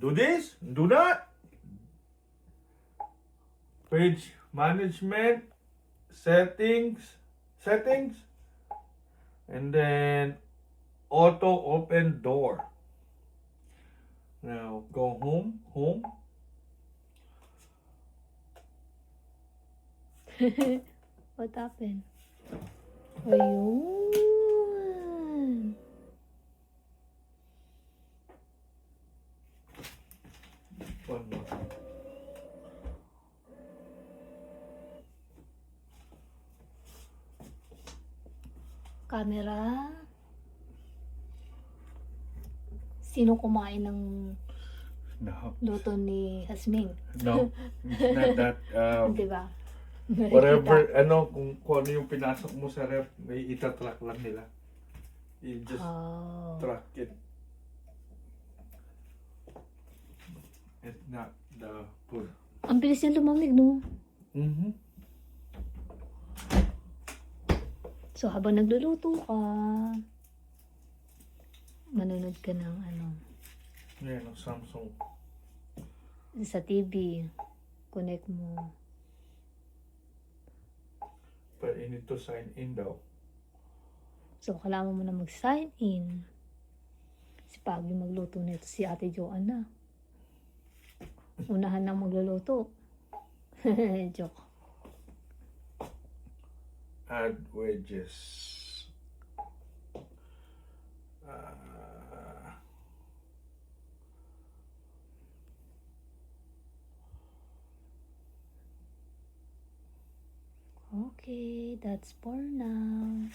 Do this, do that. Page management, settings, and then auto open door. Now go home. What happened? Ayun. One more. Camera. Sino kumain ng No, luto ni Hasming? no, it's not that. Di ba? Whatever, kung ano yung pinasok mo sa ref, may itatrack lang nila. You just Oh. track it. It's not the food. Ang bilis niya lumamig, no? Mm-hmm. So, habang nagluluto ka, manonood ka ng Yan, ang Samsung. sa TV. Connect mo. But you need to sign in daw. So, kailangan mo na mag-sign in. Si Pablo magluto nito, si Ate Joanna. Unahan na magluluto. Joke. Add wedges. Okay, that's for now.